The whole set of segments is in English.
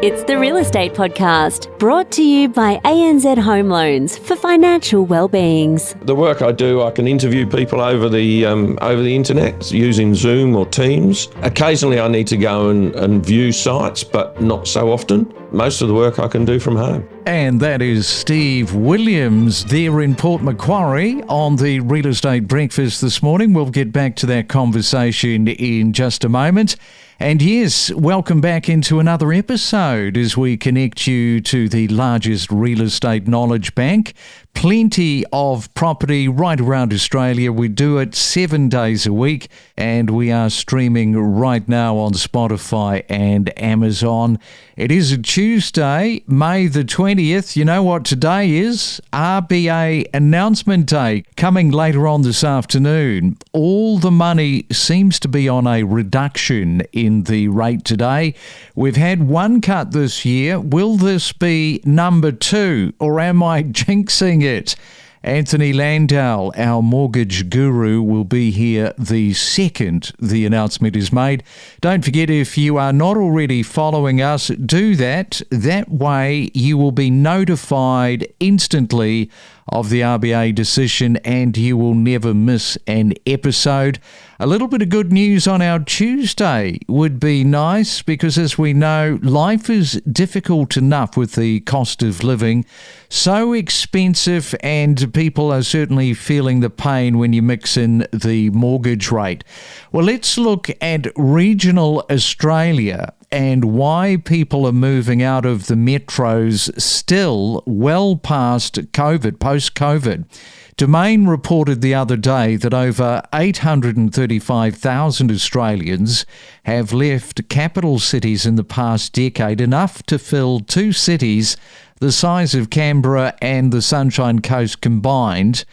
It's the Real Estate Podcast, brought to you by ANZ Home Loans for financial well-beings. The work I do, I can interview people over the internet using Zoom or Teams. Occasionally I need to go and view sites, but not so often. Most of the work I can do from home. And that is Steve Williams there in Port Macquarie on the Real Estate Breakfast this morning. We'll get back to that conversation in just a moment. And yes, welcome back into another episode as we connect you to the largest real estate knowledge bank. Plenty of property right around Australia. We do it 7 days a week, and we are streaming right now on Spotify and Amazon. It is a Tuesday, May the 20th. You know what today is? RBA Announcement Day, coming later on this afternoon. All the money seems to be on a reduction in the rate today. We've had one cut this year. Will this be number two, or am I jinxing it? Anthony Landau, our mortgage guru, will be here the second the announcement is made. Don't forget, if you are not already following us, do that. That way you will be notified instantly of the RBA decision and you will never miss an episode. A little bit of good news on our Tuesday would be nice because, as we know, life is difficult enough with the cost of living. So expensive, and people are certainly feeling the pain when you mix in the mortgage rate. Well, let's look at regional Australia and why people are moving out of the metros still well past COVID, post-COVID. Domain reported the other day that over 835,000 Australians have left capital cities in the past decade, enough to fill two cities the size of Canberra and the Sunshine Coast combined.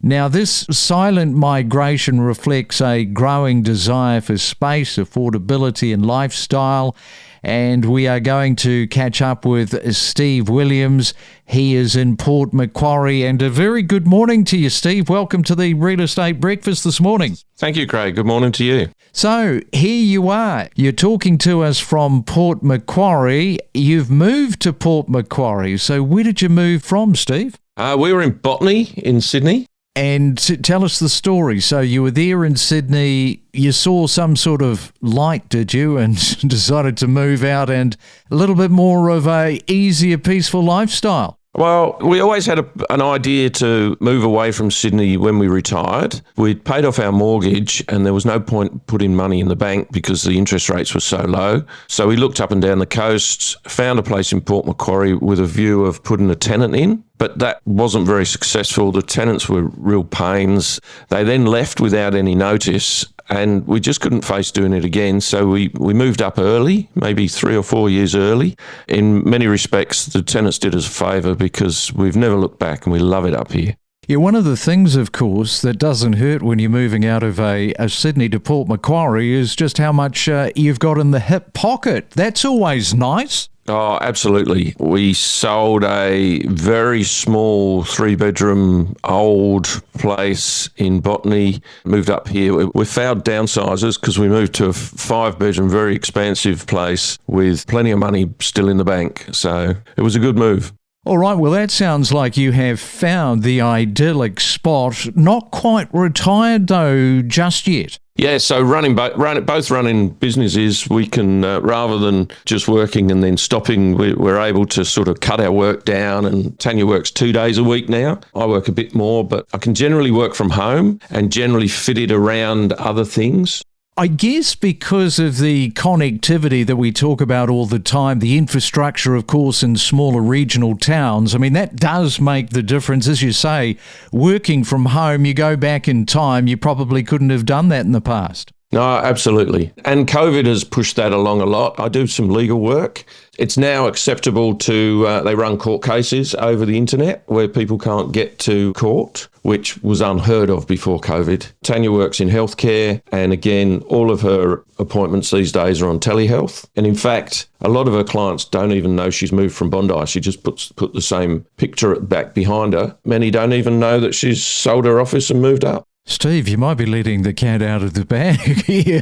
Now, this silent migration reflects a growing desire for space, affordability and lifestyle. And we are going to catch up with Steve Williams. He is in Port Macquarie. And a very good morning to you, Steve. Welcome to the Real Estate Breakfast this morning. Thank you, Craig. Good morning to you. So here you are. You're talking to us from Port Macquarie. You've moved to Port Macquarie. So where did you move from, Steve? We were in Botany in Sydney. And tell us the story. So you were there in Sydney, you saw some sort of light, did you, and decided to move out and a little bit more of a easier, peaceful lifestyle? Well, we always had an idea to move away from Sydney when we retired. We'd paid off our mortgage and there was no point putting money in the bank because the interest rates were so low. So we looked up and down the coast, found a place in Port Macquarie with a view of putting a tenant in. But that wasn't very successful. The tenants were real pains. They then left without any notice, and we just couldn't face doing it again. So we moved up early, maybe 3 or 4 years early. In many respects, the tenants did us a favour because we've never looked back and we love it up here. Yeah, one of the things, of course, that doesn't hurt when you're moving out of a Sydney to Port Macquarie is just how much you've got in the hip pocket. That's always nice. Oh, absolutely. We sold a very small 3-bedroom old place in Botany, moved up here. We found downsizers because we moved to a 5-bedroom, very expansive place with plenty of money still in the bank. So it was a good move. All right, well, that sounds like you have found the idyllic spot. Not quite retired, though, just yet. Yeah, so both running businesses, we can, rather than just working and then stopping, we're able to sort of cut our work down. And Tanya works 2 days a week now. I work a bit more, but I can generally work from home and generally fit it around other things. I guess because of the connectivity that we talk about all the time, the infrastructure, of course, in smaller regional towns, I mean, that does make the difference. As you say, working from home, you go back in time, you probably couldn't have done that in the past. No, absolutely. And COVID has pushed that along a lot. I do some legal work. It's now acceptable to, they run court cases over the internet where people can't get to court, which was unheard of before COVID. Tanya works in healthcare, and again, all of her appointments these days are on telehealth. And in fact, a lot of her clients don't even know she's moved from Bondi. She just put the same picture back behind her. Many don't even know that she's sold her office and moved up. Steve, you might be letting the cat out of the bag here.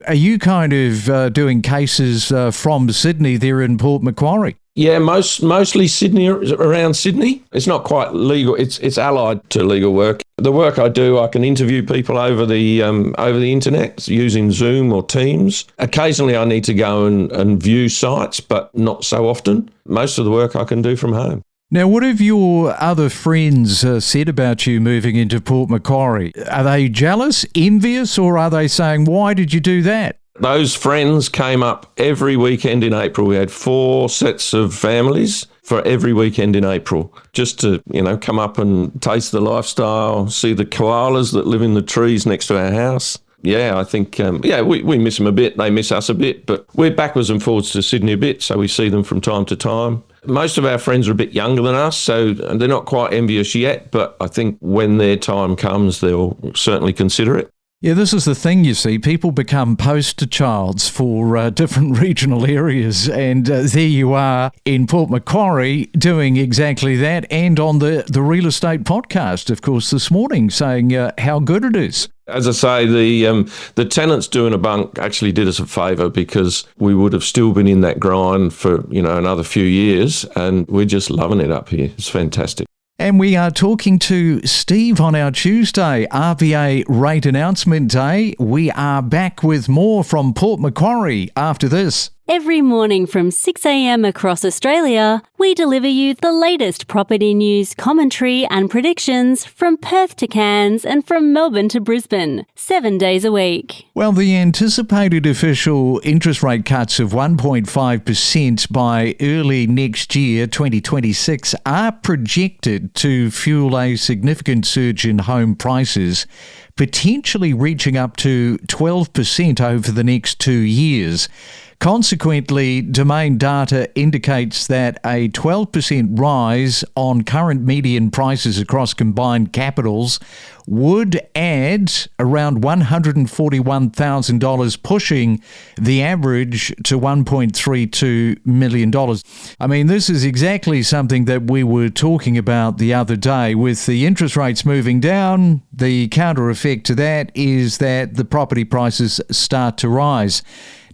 Are you kind of doing cases from Sydney there in Port Macquarie? Yeah, mostly Sydney, around Sydney. It's not quite legal. It's allied to legal work. The work I do, I can interview people over the internet using Zoom or Teams. Occasionally, I need to go and view sites, but not so often. Most of the work I can do from home. Now, what have your other friends said about you moving into Port Macquarie? Are they jealous, envious, or are they saying, why did you do that? Those friends came up every weekend in April. We had 4 sets of families for every weekend in April, just to, come up and taste the lifestyle, see the koalas that live in the trees next to our house. Yeah, I think, we miss them a bit. They miss us a bit, but we're backwards and forwards to Sydney a bit, so we see them from time to time. Most of our friends are a bit younger than us, so they're not quite envious yet, but I think when their time comes, they'll certainly consider it. Yeah, this is the thing, you see. People become poster childs for different regional areas, and there you are in Port Macquarie doing exactly that, and on the Real Estate podcast, of course, this morning, saying how good it is. As I say, the tenants doing a bunk actually did us a favour, because we would have still been in that grind for, another few years, and we're just loving it up here. It's fantastic. And we are talking to Steve on our Tuesday, RVA Rate Announcement Day. We are back with more from Port Macquarie after this. Every morning from 6 a.m. across Australia, we deliver you the latest property news, commentary and predictions from Perth to Cairns and from Melbourne to Brisbane, 7 days a week. Well, the anticipated official interest rate cuts of 1.5% by early next year, 2026, are projected to fuel a significant surge in home prices, potentially reaching up to 12% over the next 2 years. Consequently, Domain data indicates that a 12% rise on current median prices across combined capitals would add around $141,000, pushing the average to $1.32 million. I mean, this is exactly something that we were talking about the other day. With the interest rates moving down, the counter effect to that is that the property prices start to rise.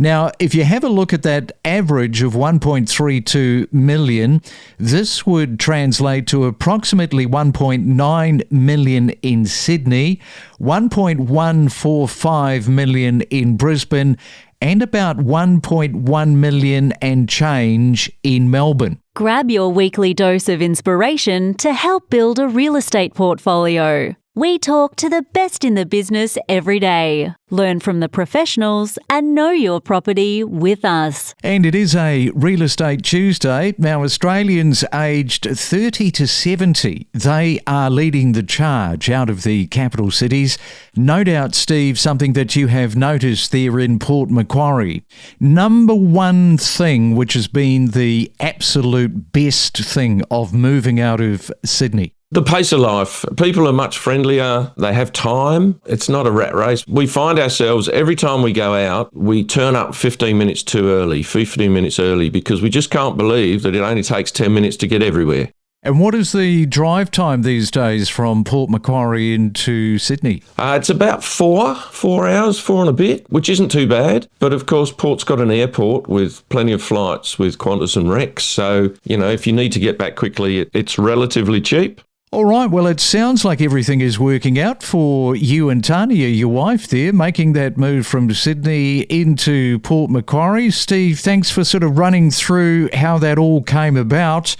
Now, if you have a look at that average of 1.32 million, this would translate to approximately 1.9 million in Sydney, 1.145 million in Brisbane, and about 1.1 million and change in Melbourne. Grab your weekly dose of inspiration to help build a real estate portfolio. We talk to the best in the business every day. Learn from the professionals and know your property with us. And it is a Real Estate Tuesday. Now, Australians aged 30 to 70, they are leading the charge out of the capital cities. No doubt, Steve, something that you have noticed there in Port Macquarie. Number one thing which has been the absolute best thing of moving out of Sydney. The pace of life. People are much friendlier. They have time. It's not a rat race. We find ourselves, every time we go out, we turn up 15 minutes early, because we just can't believe that it only takes 10 minutes to get everywhere. And what is the drive time these days from Port Macquarie into Sydney? It's about 4 hours, 4 and a bit, which isn't too bad. But of course, Port's got an airport with plenty of flights with Qantas and Rex. So, if you need to get back quickly, it's relatively cheap. All right, well, it sounds like everything is working out for you and Tania, your wife there, making that move from Sydney into Port Macquarie. Steve, thanks for sort of running through how that all came about,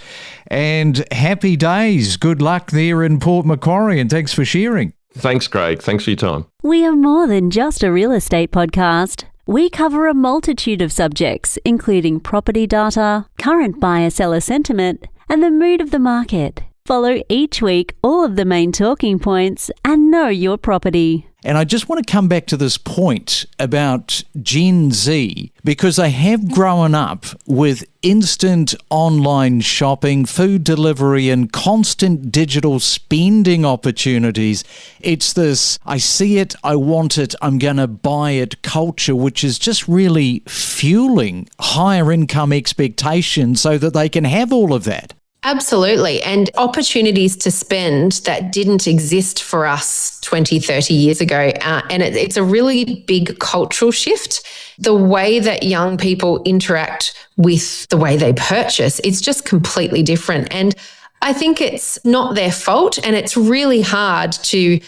and happy days. Good luck there in Port Macquarie, and thanks for sharing. Thanks, Craig. Thanks for your time. We are more than just a real estate podcast. We cover a multitude of subjects, including property data, current buyer-seller sentiment, and the mood of the market. Follow each week all of the main talking points and know your property. And I just want to come back to this point about Gen Z, because they have grown up with instant online shopping, food delivery, and constant digital spending opportunities. It's this, I see it, I want it, I'm going to buy it culture, which is just really fueling higher income expectations so that they can have all of that. Absolutely. And opportunities to spend that didn't exist for us 20, 30 years ago. And it's a really big cultural shift. The way that young people interact with the way they purchase, it's just completely different. And I think it's not their fault. And it's really hard to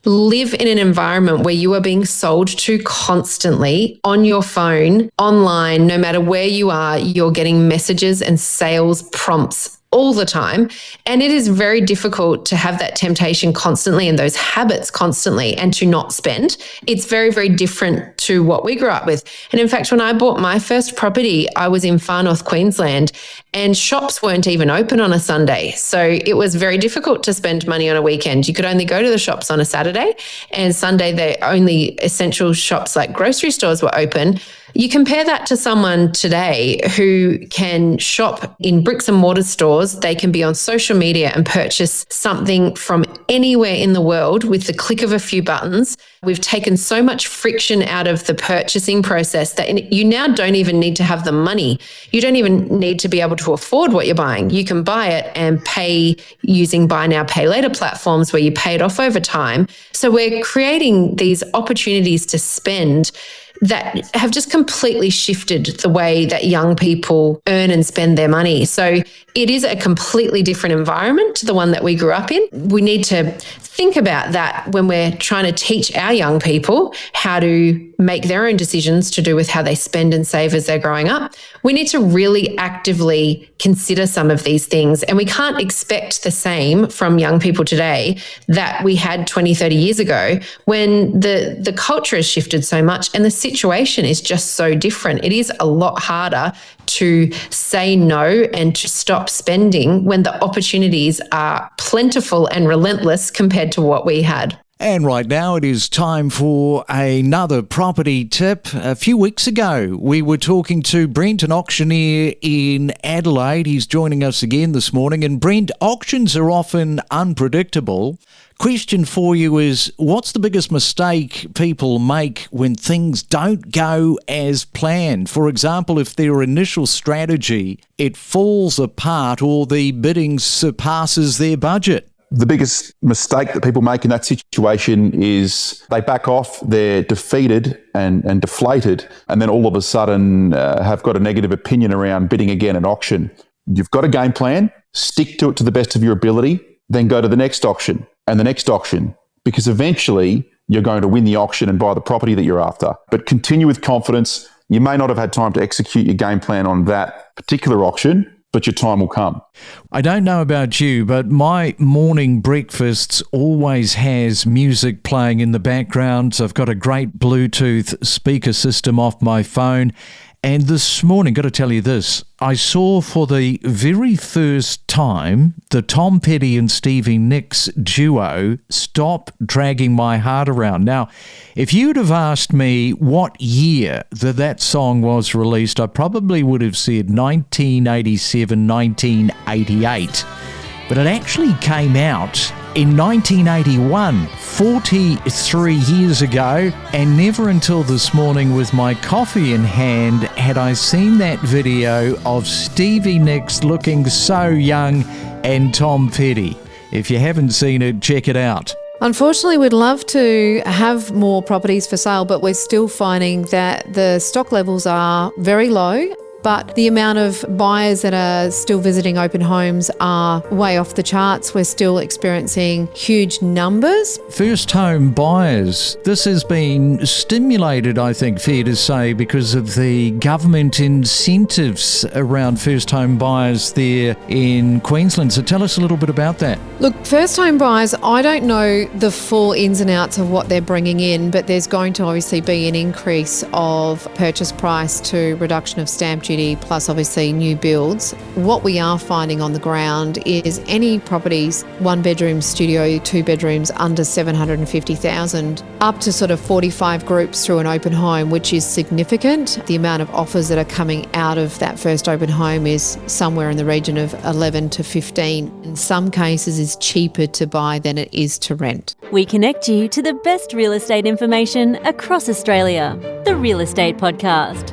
live in an environment where you are being sold to constantly on your phone, online, no matter where you are, you're getting messages and sales prompts all the time. And it is very difficult to have that temptation constantly and those habits constantly and to not spend. It's very, very different to what we grew up with. And in fact, when I bought my first property, I was in far north Queensland and shops weren't even open on a Sunday. So it was very difficult to spend money on a weekend. You could only go to the shops on a Saturday, and Sunday, the only essential shops like grocery stores were open. You compare that to someone today who can shop in bricks and mortar stores. They can be on social media and purchase something from anywhere in the world with the click of a few buttons. We've taken so much friction out of the purchasing process that you now don't even need to have the money. You don't even need to be able to afford what you're buying. You can buy it and pay using buy now, pay later platforms where you pay it off over time. So we're creating these opportunities to spend that have just completely shifted the way that young people earn and spend their money. So it is a completely different environment to the one that we grew up in. We need to think about that when we're trying to teach our young people how to make their own decisions to do with how they spend and save as they're growing up. We need to really actively consider some of these things. And we can't expect the same from young people today that we had 20, 30 years ago when the culture has shifted so much and the situation is just so different. It is a lot harder to say no and to stop spending when the opportunities are plentiful and relentless compared to what we had. And right now it is time for another property tip. A few weeks ago, we were talking to Brent, an auctioneer in Adelaide. He's joining us again this morning. And Brent, auctions are often unpredictable. Question for you is, what's the biggest mistake people make when things don't go as planned? For example, if their initial strategy, it falls apart or the bidding surpasses their budget. The biggest mistake that people make in that situation is they back off, they're defeated and deflated, and then all of a sudden have got a negative opinion around bidding again at auction. You've got a game plan, stick to it to the best of your ability, then go to the next auction and the next auction, because eventually you're going to win the auction and buy the property that you're after. But continue with confidence. You may not have had time to execute your game plan on that particular auction, but your time will come. I don't know about you, but my morning breakfasts always has music playing in the background. So I've got a great Bluetooth speaker system off my phone. And this morning, got to tell you this, I saw for the very first time the Tom Petty and Stevie Nicks duo, Stop Dragging My Heart Around. Now, if you'd have asked me what year that song was released, I probably would have said 1987, 1988. But it actually came out in 1981, 43 years ago, and never until this morning with my coffee in hand had I seen that video of Stevie Nicks looking so young and Tom Petty. If you haven't seen it, check it out. Unfortunately, we'd love to have more properties for sale, but we're still finding that the stock levels are very low. But the amount of buyers that are still visiting open homes are way off the charts. We're still experiencing huge numbers. First home buyers, this has been stimulated, I think, fair to say, because of the government incentives around first home buyers there in Queensland. So tell us a little bit about that. Look, first home buyers, I don't know the full ins and outs of what they're bringing in, but there's going to obviously be an increase of purchase price to reduction of stamp duty, plus obviously new builds. What we are finding on the ground is any properties, 1 bedroom studio, 2 bedrooms under 750,000, up to sort of 45 groups through an open home, which is significant. The amount of offers that are coming out of that first open home is somewhere in the region of 11 to 15. In some cases, it's cheaper to buy than it is to rent. We connect you to the best real estate information across Australia. The Real Estate Podcast.